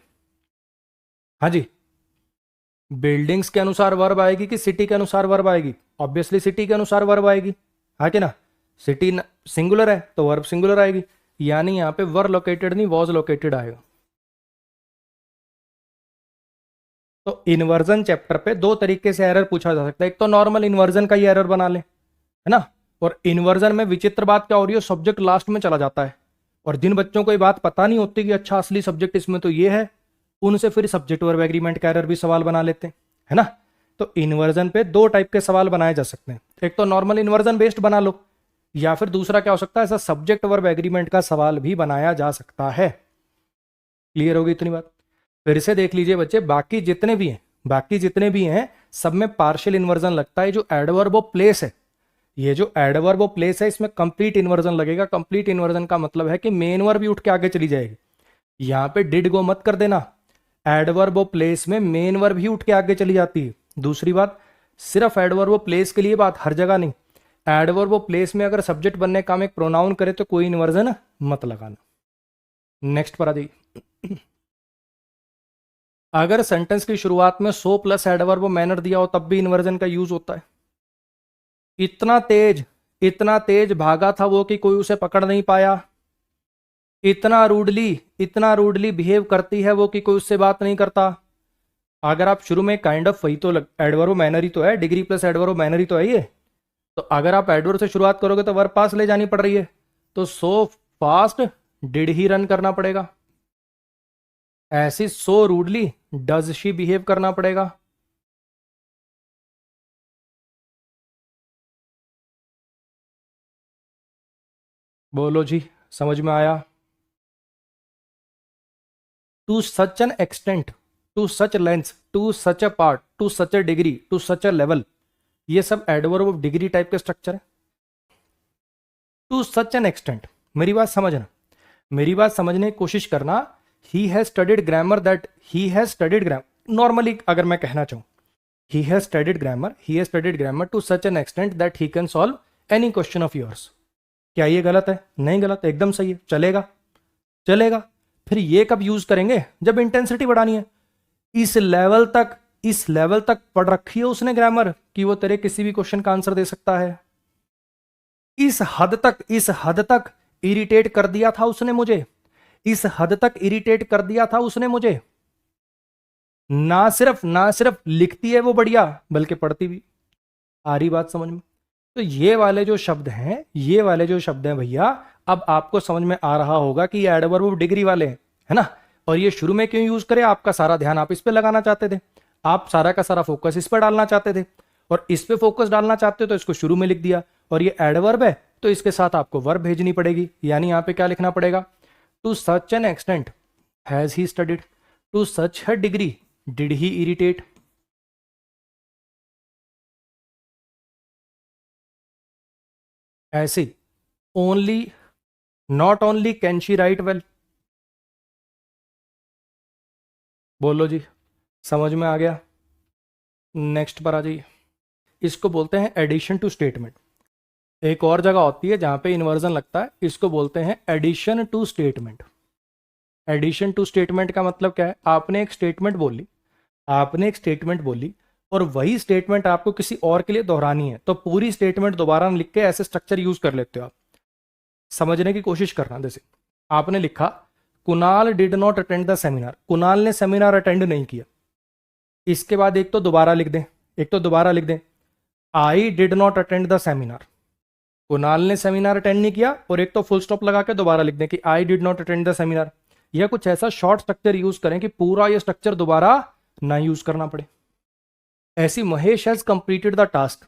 हाँ जी, बिल्डिंग्स के अनुसार वर्ब आएगी कि सिटी के अनुसार वर्ब आएगी, ऑब्वियसली सिटी के अनुसार वर्ब आएगी, हाँ कि ना। सिटी सिंगुलर है तो वर्ब सिंगुलर आएगी, यानी यहाँ पे वर लोकेटेड नहीं वॉज लोकेटेड आएगा। तो इन्वर्जन चैप्टर पे दो तरीके से एरर पूछा जा सकता है, एक तो नॉर्मल इन्वर्जन का ही एरर बना ले, है ना। और इन्वर्जन में विचित्र बात क्या हो रही है, सब्जेक्ट लास्ट में चला जाता है, और जिन बच्चों को ये बात पता नहीं होती कि अच्छा असली सब्जेक्ट इसमें तो ये है, उनसे फिर सब्जेक्ट वर्ब एग्रीमेंट का एरर भी सवाल बना लेते हैं, है ना। तो इन्वर्जन पे दो टाइप के सवाल बनाए जा सकते हैं, एक तो नॉर्मल इन्वर्जन बेस्ड बना लो, या फिर दूसरा क्या हो सकता है, ऐसा सब्जेक्ट वर्ब एग्रीमेंट का सवाल भी बनाया जा सकता है। क्लियर होगी इतनी बात। फिर से देख लीजिए बच्चे, बाकी जितने भी हैं सब में पार्शियल इन्वर्जन लगता है। जो एडवर्ब ऑफ प्लेस है, ये जो एडवर्ब ऑफ प्लेस है, इसमें कंप्लीट इन्वर्जन लगेगा। कंप्लीट इन्वर्जन का मतलब है कि मेन वर्ब भी उठ के आगे चली जाएगी, यहां पे डिड गो मत कर देना, एडवर्ब ऑफ प्लेस में मेन वर्ब ही उठ के आगे चली जाती है। दूसरी बात, सिर्फ एडवर्ब ऑफ प्लेस के लिए बात, हर जगह नहीं। एडवर्ब ऑफ प्लेस में अगर सब्जेक्ट बनने का काम एक प्रोनाउन करे तो कोई इन्वर्जन मत लगाना। नेक्स्ट पर आ जाइए। अगर सेंटेंस की शुरुआत में सो प्लस एडवर्ब मैनर दिया हो तब भी इन्वर्जन का यूज होता है। इतना तेज भागा था वो कि कोई उसे पकड़ नहीं पाया, इतना रूडली बिहेव करती है वो कि कोई उससे बात नहीं करता। अगर आप शुरू में काइंड ऑफ वही तो एडवर्ब मैनर ही तो है, डिग्री प्लस एडवर्ब मैनर ही तो है ये, तो अगर आप एडवर्ब से शुरुआत करोगे तो वर्ब पास ले जानी पड़ रही है, तो so fast did he run करना पड़ेगा, ऐसी so rudely does she behave करना पड़ेगा। बोलो जी, समझ में आया। To such an extent, to such length, to such a part, to such a degree, to such a level, ये सब एडवर्ब ऑफ डिग्री टाइप के स्ट्रक्चर है। टू सच एन एक्सटेंट, मेरी बात समझना, मेरी बात समझने की कोशिश करना। He has studied grammar, that he has studied grammar, normally अगर मैं कहना चाहूं, he has studied grammar, he has studied grammar to such an extent that he can solve any question of yours. क्या ये गलत है? नहीं गलत, एकदम सही है, चलेगा चलेगा। फिर ये कब यूज करेंगे? जब इंटेंसिटी बढ़ानी है। इस लेवल तक, इस लेवल तक पढ़ रखी है उसने ग्रामर कि वो तेरे किसी भी क्वेश्चन का आंसर दे सकता है। इस हद तक, इस हद तक इरिटेट कर दिया था उसने मुझे, इस हद तक इरिटेट कर दिया था उसने मुझे। ना सिर्फ लिखती है वो बढ़िया, बल्कि पढ़ती भी। आ रही बात समझ में? तो ये वाले जो शब्द हैं, ये वाले जो शब्द हैं भैया, अब आपको समझ में आ रहा होगा कि ये एडवर्ब ऑफ डिग्री वाले हैं, है ना। और ये शुरू में क्यों यूज करें? आपका सारा ध्यान आप इस पे लगाना चाहते थे, आप सारा का सारा फोकस इस पे डालना चाहते थे, और इस पे फोकस डालना चाहते हो तो इसको शुरू में लिख दिया। और ये एडवर्ब है तो इसके साथ आपको वर्ब भेजनी पड़ेगी, यानी यहां पे क्या लिखना पड़ेगा? To such an extent has he studied, to such है डिग्री डिड ही इरिटेट। ऐसे only, not only can she write well. बोलो जी, समझ में आ गया? नेक्स्ट पर आ जाइए। इसको बोलते हैं एडिशन टू स्टेटमेंट। एक और जगह होती है जहां पे इन्वर्जन लगता है, इसको बोलते हैं addition to statement. Addition to statement का मतलब क्या है? आपने एक स्टेटमेंट बोली, आपने एक स्टेटमेंट बोली, और वही स्टेटमेंट आपको किसी और के लिए दोहरानी है, तो पूरी स्टेटमेंट दोबारा लिख के ऐसे स्ट्रक्चर यूज कर लेते हो आप। समझने की कोशिश करना। जैसे आपने लिखा, Kunal did not attend the seminar, Kunal ने सेमिनार अटेंड नहीं किया। इसके बाद एक तो दोबारा लिख दें, एक तो दोबारा लिख दें, I did not attend the seminar, Kunal ने सेमिनार अटेंड नहीं किया, और एक तो फुल स्टॉप लगा के दोबारा लिख दें कि I did not attend the seminar. या कुछ ऐसा शॉर्ट स्ट्रक्चर यूज करें कि पूरा ये स्ट्रक्चर दोबारा ना यूज करना पड़े। ऐसी Mahesh has completed the task,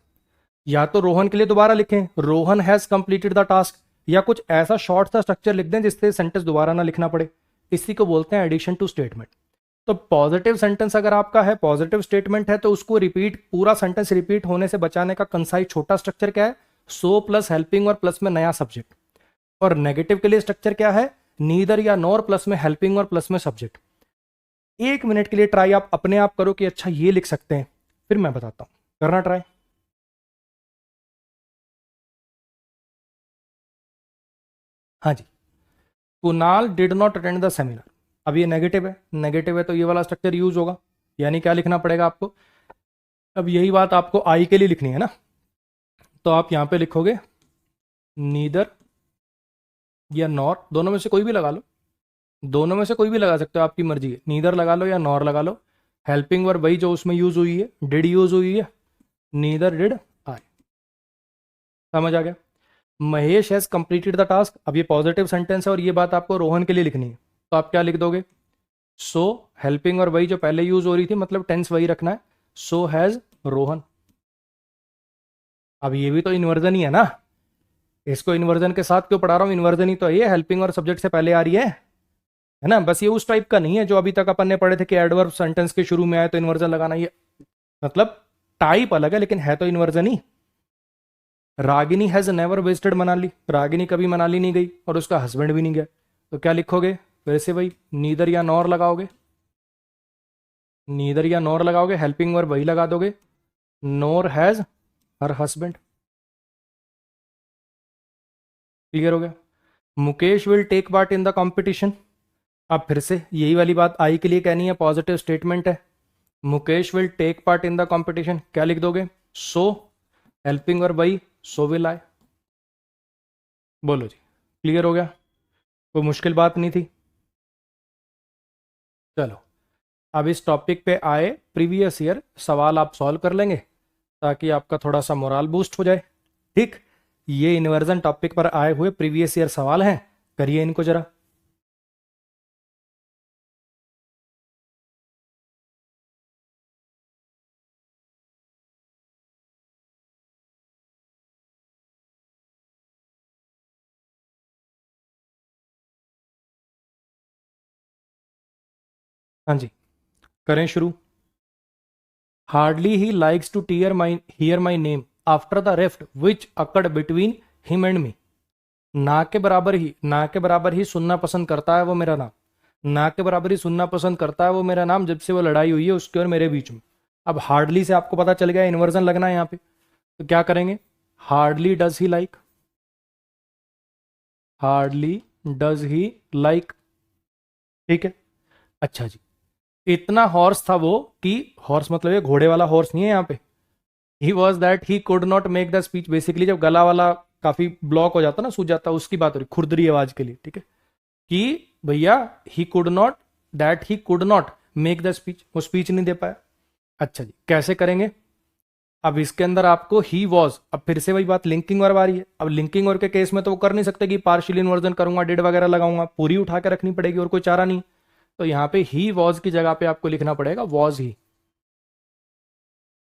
या तो रोहन के लिए दोबारा लिखें, Rohan has completed the task, या कुछ ऐसा शॉर्ट सा स्ट्रक्चर लिख दें जिससे सेंटेंस दोबारा ना लिखना पड़े। इसी को बोलते हैं एडिशन टू स्टेटमेंट। तो पॉजिटिव सेंटेंस अगर आपका है, पॉजिटिव स्टेटमेंट है, तो उसको रिपीट, पूरा सेंटेंस रिपीट होने से बचाने का कंसाइज छोटा स्ट्रक्चर क्या है? सो प्लस हेल्पिंग और प्लस में नया सब्जेक्ट। और नेगेटिव के लिए स्ट्रक्चर क्या है? नीदर या नॉर प्लस में हेल्पिंग और प्लस में सब्जेक्ट। एक मिनट के लिए ट्राई आप अपने आप करो कि अच्छा ये लिख सकते हैं, फिर मैं बताता हूं। करना ट्राई। हाँ जी। Kunal did not attend the seminar, अब ये नेगेटिव है, नेगेटिव है तो ये वाला स्ट्रक्चर यूज होगा, यानी क्या लिखना पड़ेगा आपको? अब यही बात आपको आई के लिए लिखनी है ना, तो आप यहां पे लिखोगे नीदर या नॉर, दोनों में से कोई भी लगा लो, दोनों में से कोई भी लगा सकते हो, आपकी मर्जी है, नीदर लगा लो या नॉर लगा लो। हेल्पिंग वर्ब वही जो उसमें यूज हुई है, डिड यूज हुई है, नीदर डिड आई। समझ आ गया? Mahesh has completed the task, अब ये पॉजिटिव सेंटेंस है और ये बात आपको रोहन के लिए लिखनी है, तो आप क्या लिख दोगे? सो हेल्पिंग और वही जो पहले यूज हो रही थी, मतलब टेंस वही रखना है, सो हैज रोहन। अब ये भी तो इन्वर्जन ही है ना, इसको इन्वर्जन के साथ क्यों पढ़ा रहा हूं? इन्वर्जन ही तो है ये, हेल्पिंग और सब्जेक्ट से पहले आ रही है ना। बस ये उस टाइप का नहीं है जो अभी तक अपन ने पढ़े थे कि एडवर्ब सेंटेंस के शुरू में आए तो इन्वर्जन लगाना, ये मतलब टाइप अलग है लेकिन है तो inversion he. Ragini has never visited Manali, Ragini कभी मनाली नहीं गई और उसका हस्बैंड भी नहीं गया, तो क्या लिखोगे? वैसे वही नीदर या नॉर लगाओगे, नीदर या नॉर लगाओगे, हेल्पिंग वर्ब वही लगा दोगे, nor has her husband. Clear हो गया? Mukesh will take part in the competition, अब फिर से यही वाली बात आई के लिए कहनी है, पॉजिटिव स्टेटमेंट है। Mukesh will take part in the competition, क्या लिख दोगे? सो हेल्पिंग वर्ब वही, सो विल आई। बोलो जी, क्लियर हो गया? कोई मुश्किल बात नहीं थी? चलो, अब इस टॉपिक पे आए प्रीवियस ईयर सवाल आप सॉल्व कर लेंगे ताकि आपका थोड़ा सा मोराल बूस्ट हो जाए। ठीक, ये इन्वर्जन टॉपिक पर आए हुए प्रीवियस ईयर सवाल हैं, करिए इनको जरा। हाँ जी, करें शुरू। Hardly he likes to hear my name after the rift which occurred between him and me. ना के बराबर ही सुनना पसंद करता है वो मेरा नाम। ना के बराबर ही सुनना पसंद करता है वो मेरा नाम जब से वो लड़ाई हुई है उसके और मेरे बीच में। अब हार्डली से आपको पता चल गया इन्वर्जन लगना है यहाँ पे, तो क्या करेंगे? Hardly does he like, hardly does he like. ठीक है, अच्छा जी। इतना हॉर्स था वो कि, हॉर्स मतलब ये घोड़े वाला हॉर्स नहीं है यहाँ पे, he was that he could not make the speech. Basically जब गला वाला काफी ब्लॉक हो जाता ना, सूज जाता, उसकी बात हो रही, खुरदरी आवाज के लिए। ठीक है, कि भैया he could not, that he could not make the speech, वो स्पीच नहीं दे पाया। अच्छा जी, कैसे करेंगे? अब इसके अंदर आपको ही वॉज, अब फिर से वही बात, लिंकिंग वर्ब आ रही है। अब लिंकिंग वर्ब के केस में तो वो कर नहीं सकते कि पार्शियल इन्वर्जन करूंगा, डिड वगैरह लगाऊंगा, पूरी उठा के रखनी पड़ेगी और कोई चारा नहीं। तो यहाँ पे ही वॉज की जगह पे आपको लिखना पड़ेगा वॉज ही।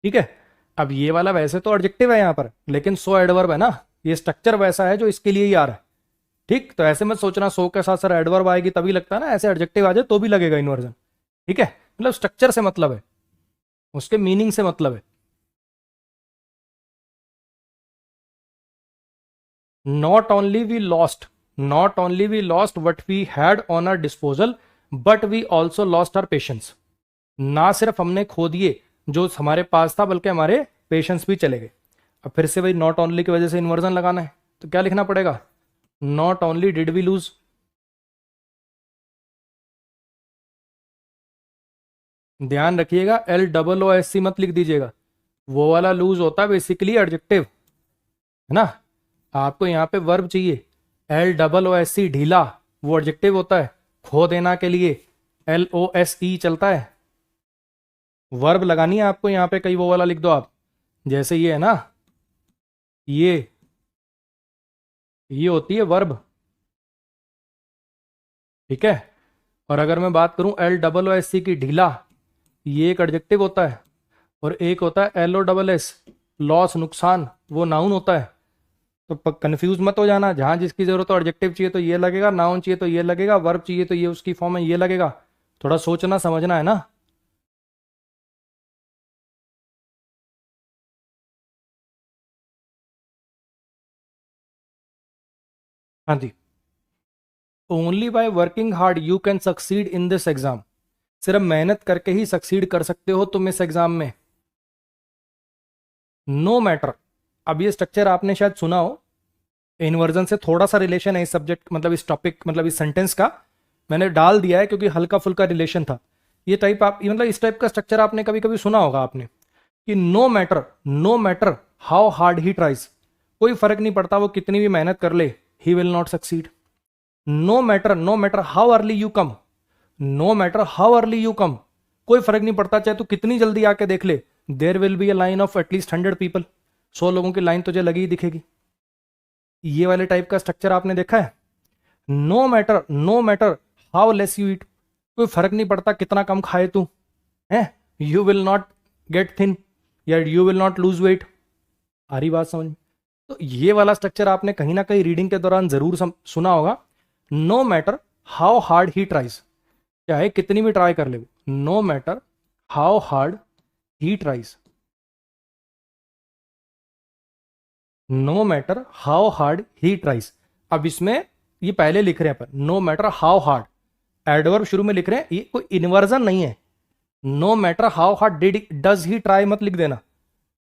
ठीक है, अब ये वाला वैसे तो एडजेक्टिव है यहाँ पर, लेकिन सो एडवर्ब है ना, ये स्ट्रक्चर वैसा है जो इसके लिए ही आ रहा है। ठीक, तो ऐसे मत सोचना सो के साथ सर एडवर्ब आएगी तभी लगता है ना, ऐसे एडजेक्टिव आ जाए तो भी लगेगा इन्वर्जन। ठीक है, मतलब स्ट्रक्चर से मतलब है, उसके मीनिंग से मतलब है। Not only we lost what we had on our disposal but we also lost our patience. ना सिर्फ हमने खो दिए जो हमारे पास था, बल्कि हमारे पेशेंस भी चले गए। अब फिर से भाई नॉट ओनली की वजह से इन्वर्जन लगाना है, तो क्या लिखना पड़ेगा? Not only did we lose, ध्यान रखिएगा LOOSC मत लिख दीजिएगा, वो वाला लूज होता है बेसिकली एडजेक्टिव, है ना। आपको यहाँ पे वर्ब चाहिए, LOOSC ढीला, वो एडजेक्टिव होता है। खो देना के लिए LOSE चलता है। वर्ब लगानी है आपको यहाँ पे, कई वो वाला लिख दो आप, जैसे ये है ना, ये होती है वर्ब। ठीक है, और अगर मैं बात करूं LOOSC की ढीला, ये एक एडजेक्टिव होता है, और एक होता है LOSS लॉस, नुकसान, वो नाउन होता है। तो कंफ्यूज मत हो जाना, जहां जिसकी जरूरत हो एडजेक्टिव चाहिए तो ये लगेगा, नाउन चाहिए तो ये लगेगा, वर्ब चाहिए तो ये उसकी फॉर्म में ये लगेगा। थोड़ा सोचना समझना है ना। हाँ जी, only by working hard you can succeed in this exam. सिर्फ मेहनत करके ही सक्सीड कर सकते हो तुम इस एग्जाम में। नो मैटर, अब ये स्ट्रक्चर आपने शायद सुना हो, इन्वर्जन से थोड़ा सा रिलेशन है इस सब्जेक्ट, मतलब इस टॉपिक, मतलब इस सेंटेंस का मैंने डाल दिया है क्योंकि हल्का फुल्का रिलेशन था। ये टाइप आप, मतलब इस टाइप का स्ट्रक्चर आपने कभी कभी सुना होगा आपने, कि no matter how hard he tries, कोई फर्क नहीं पड़ता वो कितनी भी मेहनत कर ले, he will not succeed. No matter how early you come, no matter how early you come, कोई फर्क नहीं पड़ता चाहे तू कितनी जल्दी आके देख ले, there will be a line of at least 100 people, 100 लोगों की लाइन तुझे लगी ही दिखेगी। ये वाले टाइप का स्ट्रक्चर आपने देखा है। No matter how less you eat, कोई फर्क नहीं पड़ता कितना कम खाए तू, है, you will not get thin, या you will not lose weight. आ रही बात समझ में? तो ये वाला स्ट्रक्चर आपने कहीं ना कहीं रीडिंग के दौरान जरूर सुना होगा। No matter how hard he tries, चाहे कितनी भी ट्राई कर ले, no matter how hard he tries, no matter how hard he tries. अब इसमें ये पहले लिख रहे हैं अपन, no matter how hard, adverb शुरू में लिख रहे हैं, ये कोई इन्वर्जन नहीं है। No matter how hard did does he try मत लिख देना,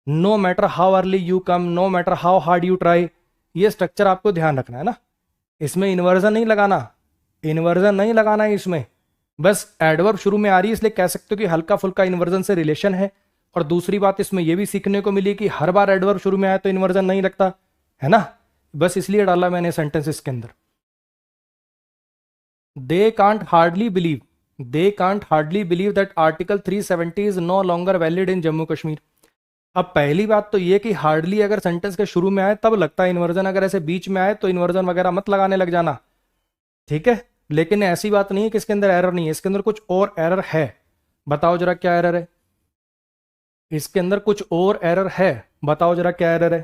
no matter how early you come, no matter how hard you try, ये स्ट्रक्चर आपको ध्यान रखना है ना। इसमें इन्वर्जन नहीं लगाना, इन्वर्जन नहीं लगाना है इसमें, बस एडवर्ब शुरू में आ रही है इसलिए कह सकते हो कि हल्का फुल्का इन्वर्जन से रिलेशन है। और दूसरी बात इसमें यह भी सीखने को मिली कि हर बार एडवर्ब शुरू में आए तो इन्वर्जन नहीं लगता, है ना, बस इसलिए डाला मैंने सेंटेंस इसके अंदर। They can't hardly believe, they can't hardly believe that article 370 is no longer valid in Jammu Kashmir. अब पहली बात तो ये कि हार्डली अगर सेंटेंस के शुरू में आए तब लगता है इन्वर्जन, अगर ऐसे बीच में आए तो इन्वर्जन वगैरह मत लगाने लग जाना। ठीक है, लेकिन ऐसी बात नहीं है कि इसके अंदर एरर नहीं है, इसके अंदर कुछ और एरर है। बताओ जरा क्या एरर है, इसके अंदर कुछ और एरर है, बताओ जरा क्या एरर है।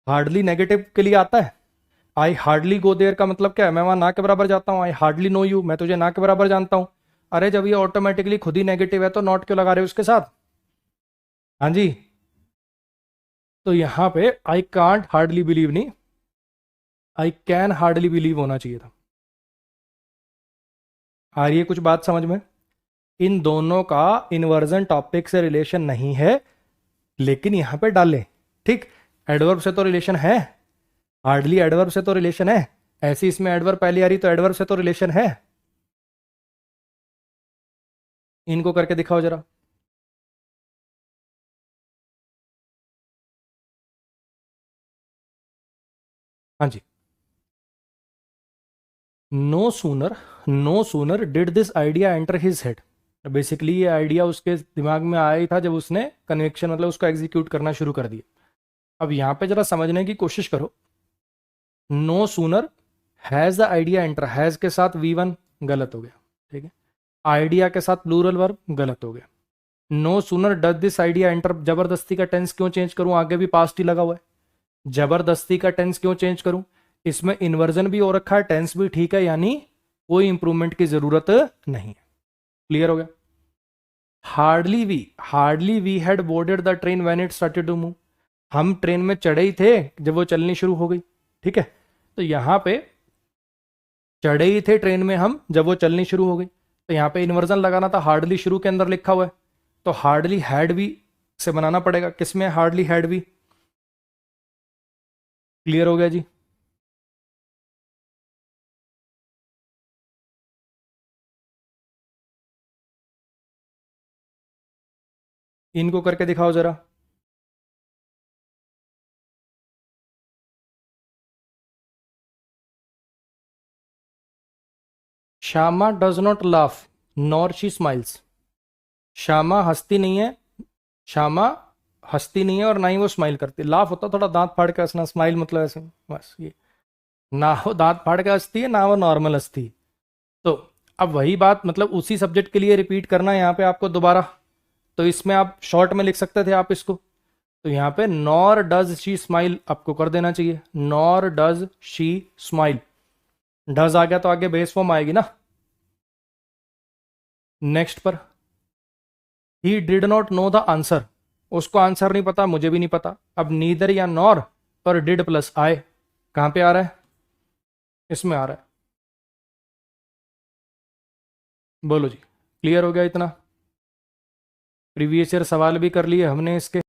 हार्डली नेगेटिव के लिए आता है, आई हार्डली गो देयर का मतलब क्या है, मैं वहां ना के बराबर जाता हूं, आई हार्डली नो यू, मैं तुझे ना के बराबर जानता हूं। अरे जब ये ऑटोमेटिकली खुद ही नेगेटिव है तो नॉट क्यों लगा रहे हो उसके साथ? हाँ जी, तो यहां पे आई कांट हार्डली बिलीव नहीं, आई कैन हार्डली बिलीव होना चाहिए था। आ रही है कुछ बात समझ में? इन दोनों का इन्वर्जन टॉपिक से रिलेशन नहीं है, लेकिन यहां पे डालें। ठीक, एडवर्ब से तो रिलेशन है, हार्डली एडवर्ब से तो रिलेशन है, ऐसी इसमें एडवर्ब पहली आ रही तो एडवर्ब से तो रिलेशन है। इनको करके दिखाओ जरा। हाँ जी, no sooner did this idea enter his head. Basically ये आइडिया उसके दिमाग में आया ही था जब उसने कन्विक्शन मतलब उसको एग्जीक्यूट करना शुरू कर दिया। अब यहाँ पे जरा समझने की कोशिश करो। No sooner has the idea enter, has के साथ V1 गलत हो गया, ठीक है। आइडिया के साथ प्लूरल वर्ब गलत हो गया। No sooner does this idea enter, जबरदस्ती का टेंस क्यों चेंज करूं, आगे भी पास्ट ही लगा हुआ है। जबरदस्ती का टेंस क्यों चेंज करूं, इसमें इन्वर्जन भी हो रखा है, टेंस भी ठीक है, यानी कोई इंप्रूवमेंट की जरूरत नहीं है। क्लियर हो गया? Hardly we had boarded the train when it started to move. हम ट्रेन में चढ़े ही थे जब वो चलनी शुरू हो गई, ठीक है। तो यहां पे चढ़े ही थे ट्रेन में हम जब वो चलनी शुरू हो गई, तो यहां पे इन्वर्जन लगाना था, हार्डली शुरू के अंदर लिखा हुआ है, तो हार्डली हैड वी से बनाना पड़ेगा। किसमें हार्डली हैड वी? क्लियर हो गया जी? इनको करके दिखाओ जरा। Shyama does not laugh nor she smiles. Shyama हंसती नहीं है, श्यामा हंसती नहीं है और ना ही वो स्माइल करती। लाफ होता थोड़ा दांत फाड़ के हंसना, स्माइल मतलब ऐसे बस ये, ना वो दांत फाड़ के हंसती है ना वो नॉर्मल हंसती। तो अब वही बात मतलब उसी सब्जेक्ट के लिए रिपीट करना है यहाँ पे आपको दोबारा। तो इसमें आप शॉर्ट में लिख सकते थे आप इसको, तो यहाँ पे नॉर डज शी स्माइल आपको कर देना चाहिए, nor does she smile. Does आ गया तो आगे बेस फॉर्म आएगी ना। नेक्स्ट पर, he did not know the answer, उसको आंसर नहीं पता, मुझे भी नहीं पता। अब नीदर या नॉर पर डिड प्लस आए, कहां पे आ रहा है? इसमें आ रहा है। बोलो जी, क्लियर हो गया इतना? प्रीवियस ईयर सवाल भी कर लिए हमने इसके।